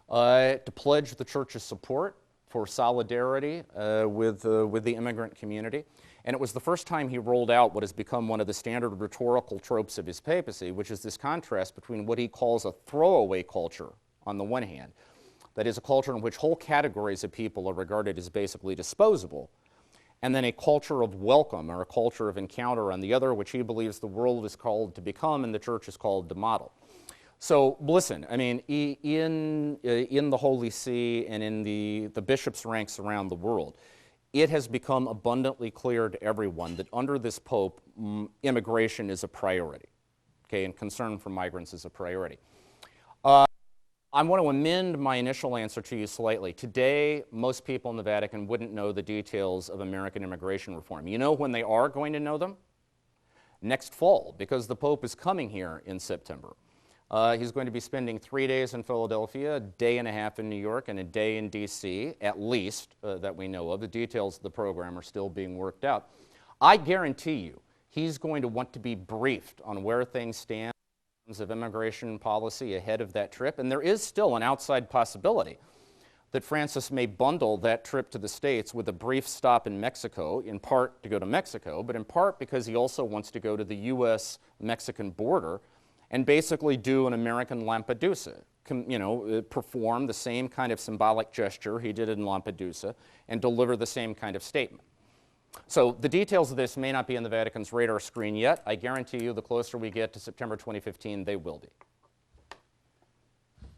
to pledge the Church's support for solidarity with the immigrant community. And it was the first time he rolled out what has become one of the standard rhetorical tropes of his papacy, which is this contrast between what he calls a throwaway culture on the one hand, that is a culture in which whole categories of people are regarded as basically disposable, and then a culture of welcome or a culture of encounter on the other, which he believes the world is called to become and the Church is called to model. So listen, I mean, in the Holy See and in the bishops' ranks around the world, it has become abundantly clear to everyone that under this Pope, immigration is a priority, okay, and concern for migrants is a priority. I want to amend my initial answer to you slightly. Today, most people in the Vatican wouldn't know the details of American immigration reform. You know when they are going to know them? Next fall, because the Pope is coming here in September. He's going to be spending 3 days in Philadelphia, a day and a half in New York, and a day in D.C., at least, that we know of. The details of the program are still being worked out. I guarantee you he's going to want to be briefed on where things stand in terms of immigration policy ahead of that trip, and there is still an outside possibility that Francis may bundle that trip to the States with a brief stop in Mexico, in part to go to Mexico, but in part because he also wants to go to the U.S.-Mexican border and basically do an American Lampedusa, perform the same kind of symbolic gesture he did in Lampedusa and deliver the same kind of statement. So the details of this may not be on the Vatican's radar screen yet. I guarantee you the closer we get to September 2015, they will be.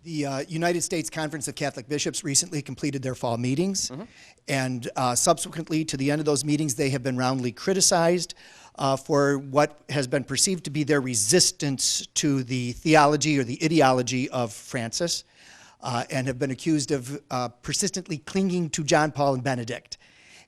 The United States Conference of Catholic Bishops recently completed their fall meetings, and subsequently to the end of those meetings, they have been roundly criticized for what has been perceived to be their resistance to the theology or the ideology of Francis, and have been accused of persistently clinging to John Paul and Benedict.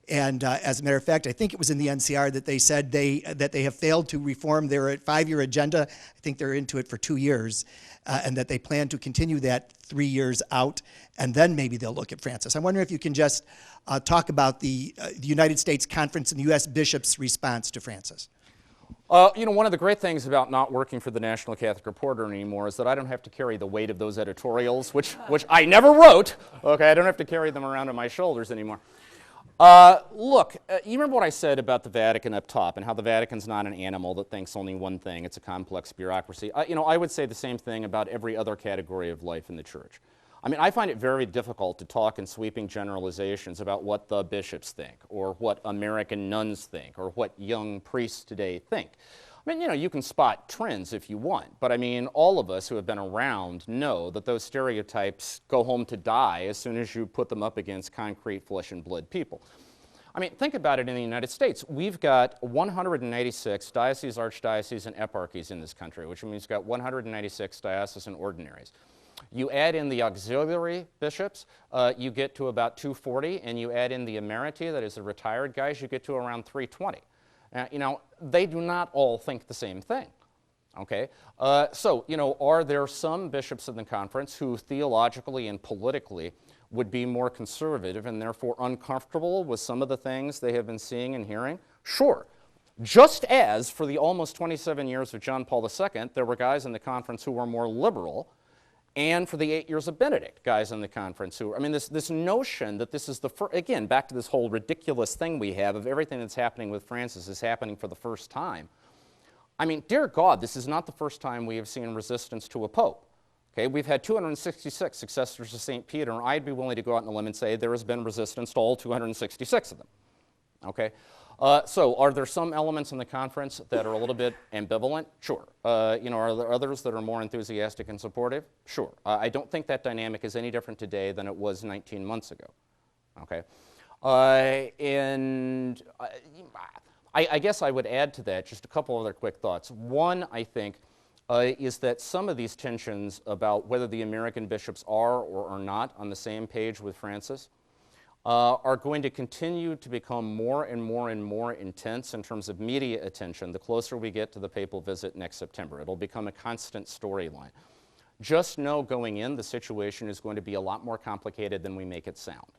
And as a matter of fact, I think it was in the NCR that they said that they have failed to reform their 5-year agenda. I think they're into it for 2 years, and that they plan to continue that 3 years out, and then maybe they'll look at Francis. I wonder if you can just talk about the United States Conference and the U.S. Bishops' response to Francis. One of the great things about not working for the National Catholic Reporter anymore is that I don't have to carry the weight of those editorials, which I never wrote. Okay, I don't have to carry them around on my shoulders anymore. Look, you remember what I said about the Vatican up top and how the Vatican's not an animal that thinks only one thing. It's a complex bureaucracy. I would say the same thing about every other category of life in the church. I mean, I find it very difficult to talk in sweeping generalizations about what the bishops think or what American nuns think or what young priests today think. I mean, you can spot trends if you want, but I mean, all of us who have been around know that those stereotypes go home to die as soon as you put them up against concrete flesh and blood people. I mean, think about it in the United States. We've got 196 dioceses, archdioceses, and eparchies in this country, which means we've got 196 diocesan ordinaries. You add in the auxiliary bishops, you get to about 240, and you add in the emeriti, that is the retired guys, you get to around 320. They do not all think the same thing, okay? Are there some bishops in the conference who theologically and politically would be more conservative and therefore uncomfortable with some of the things they have been seeing and hearing? Sure. Just as for the almost 27 years of John Paul II, there were guys in the conference who were more liberal, and for the 8 years of Benedict, guys in the conference who, I mean, this notion that this is the first, again, back to this whole ridiculous thing we have of everything that's happening with Francis is happening for the first time. I mean, dear God, this is not the first time we have seen resistance to a pope. Okay, we've had 266 successors to St. Peter, and I'd be willing to go out on a limb and say there has been resistance to all 266 of them. Okay? So are there some elements in the conference that are a little bit ambivalent? Sure. Are there others that are more enthusiastic and supportive? Sure. I don't think that dynamic is any different today than it was 19 months ago. Okay. I guess I would add to that just a couple other quick thoughts. One, I think, is that some of these tensions about whether the American bishops are or are not on the same page with Francis are going to continue to become more and more and more intense in terms of media attention the closer we get to the papal visit next September. It'll become a constant storyline. Just know going in, the situation is going to be a lot more complicated than we make it sound.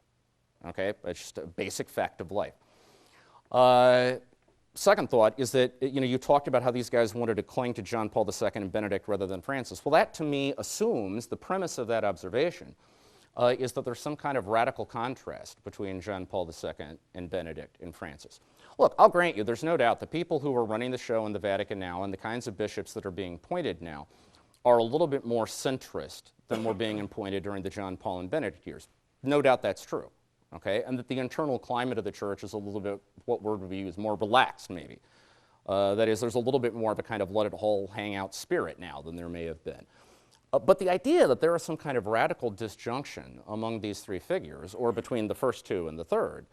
Okay? It's just a basic fact of life. Second thought is that, you talked about how these guys wanted to cling to John Paul II and Benedict rather than Francis. Well, that to me assumes, the premise of that observation is that there's some kind of radical contrast between John Paul II and Benedict and Francis. Look, I'll grant you, there's no doubt the people who are running the show in the Vatican now and the kinds of bishops that are being appointed now are a little bit more centrist than were being appointed during the John Paul and Benedict years. No doubt that's true, okay? And that the internal climate of the church is a little bit, what word would we use, more relaxed maybe. That is, there's a little bit more of a kind of let it all hang out spirit now than there may have been. But the idea that there is some kind of radical disjunction among these three figures, or between the first two and the third,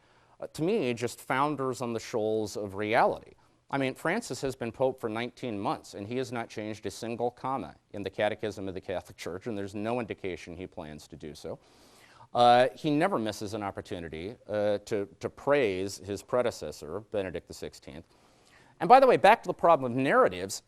to me just founders on the shoals of reality. I mean, Francis has been Pope for 19 months, and he has not changed a single comma in the Catechism of the Catholic Church, and there's no indication he plans to do so. He never misses an opportunity to praise his predecessor, Benedict XVI. And by the way, back to the problem of narratives,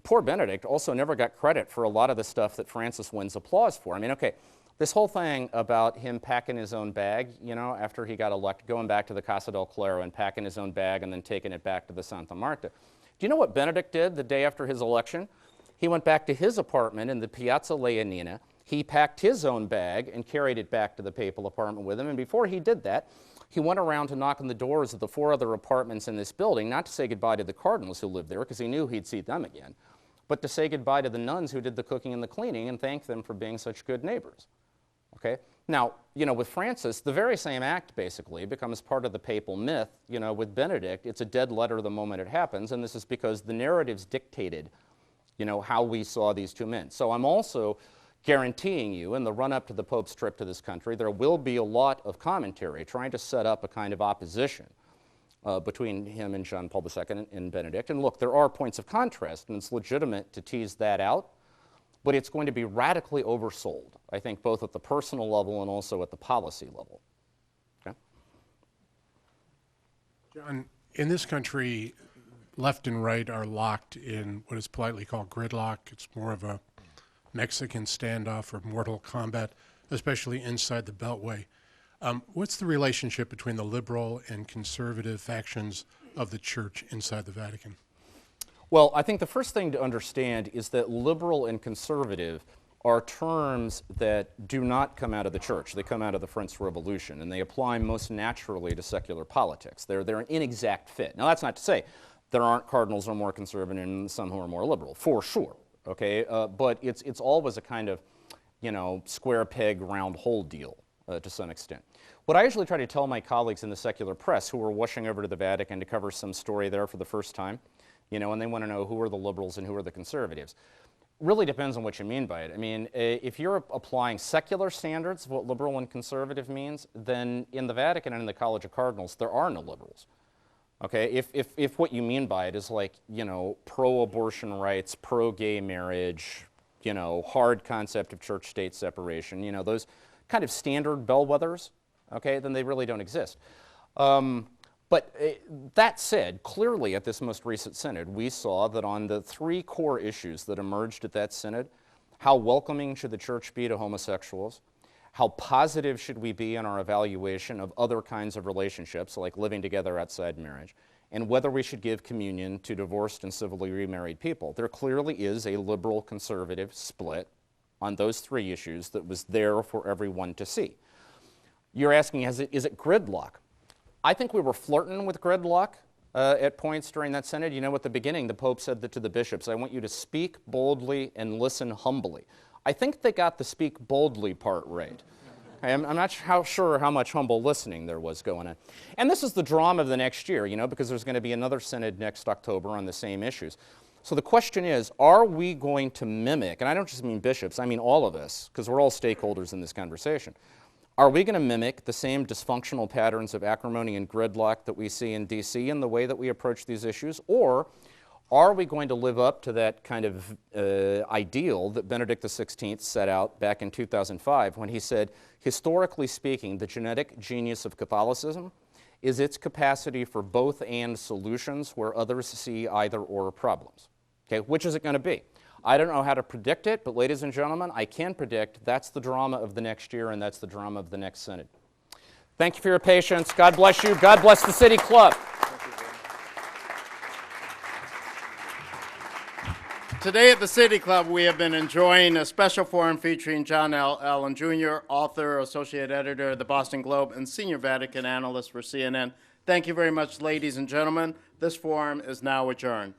poor Benedict also never got credit for a lot of the stuff that Francis wins applause for. I mean, okay, this whole thing about him packing his own bag, after he got elected, going back to the Casa del Clero and packing his own bag and then taking it back to the Santa Marta. Do you know what Benedict did the day after his election? He went back to his apartment in the Piazza Leonina. He packed his own bag and carried it back to the papal apartment with him. And before he did that, he went around to knock on the doors of the 4 other apartments in this building, not to say goodbye to the cardinals who lived there, because he knew he'd see them again, but to say goodbye to the nuns who did the cooking and the cleaning and thank them for being such good neighbors. Okay? Now, with Francis, the very same act basically becomes part of the papal myth. With Benedict, it's a dead letter the moment it happens, and this is because the narratives dictated, how we saw these two men. So I'm also guaranteeing you, in the run-up to the Pope's trip to this country, there will be a lot of commentary trying to set up a kind of opposition between him and John Paul II and Benedict. And look, there are points of contrast, and it's legitimate to tease that out, but it's going to be radically oversold, I think, both at the personal level and also at the policy level. Okay? John, in this country, left and right are locked in what is politely called gridlock. It's more of a Mexican standoff or mortal combat, especially inside the Beltway. What's the relationship between the liberal and conservative factions of the church inside the Vatican? Well, I think the first thing to understand is that liberal and conservative are terms that do not come out of the church. They come out of the French Revolution, and they apply most naturally to secular politics. They're an inexact fit. Now, that's not to say there aren't cardinals who are more conservative and some who are more liberal, for sure. Okay, but it's always a kind of, square peg, round hole deal to some extent. What I usually try to tell my colleagues in the secular press who are rushing over to the Vatican to cover some story there for the first time, and they want to know who are the liberals and who are the conservatives, really depends on what you mean by it. I mean, if you're applying secular standards of what liberal and conservative means, then in the Vatican and in the College of Cardinals, there are no liberals. Okay, if what you mean by it is like, pro-abortion rights, pro-gay marriage, hard concept of church-state separation, those kind of standard bellwethers, okay, then they really don't exist. But that said, clearly at this most recent synod, we saw that on the three core issues that emerged at that synod, how welcoming should the church be to homosexuals? How positive should we be in our evaluation of other kinds of relationships, like living together outside marriage, and whether we should give communion to divorced and civilly remarried people? There clearly is a liberal-conservative split on those three issues that was there for everyone to see. You're asking, is it gridlock? I think we were flirting with gridlock at points during that synod. At the beginning, the Pope said that to the bishops, I want you to speak boldly and listen humbly. I think they got the speak boldly part right. I'm not sure how much humble listening there was going on. And this is the drama of the next year, because there's going to be another synod next October on the same issues. So the question is, are we going to mimic, and I don't just mean bishops, I mean all of us, because we're all stakeholders in this conversation. Are we going to mimic the same dysfunctional patterns of acrimony and gridlock that we see in D.C. in the way that we approach these issues? Or are we going to live up to that kind of ideal that Benedict XVI set out back in 2005 when he said, historically speaking, the genetic genius of Catholicism is its capacity for both and solutions where others see either or problems? Okay, which is it going to be? I don't know how to predict it, but ladies and gentlemen, I can predict that's the drama of the next year and that's the drama of the next synod. Thank you for your patience. God bless you. God bless the City Club. Today at the City Club, we have been enjoying a special forum featuring John L. Allen Jr., author, associate editor of the Boston Globe, and senior Vatican analyst for CNN. Thank you very much, ladies and gentlemen. This forum is now adjourned.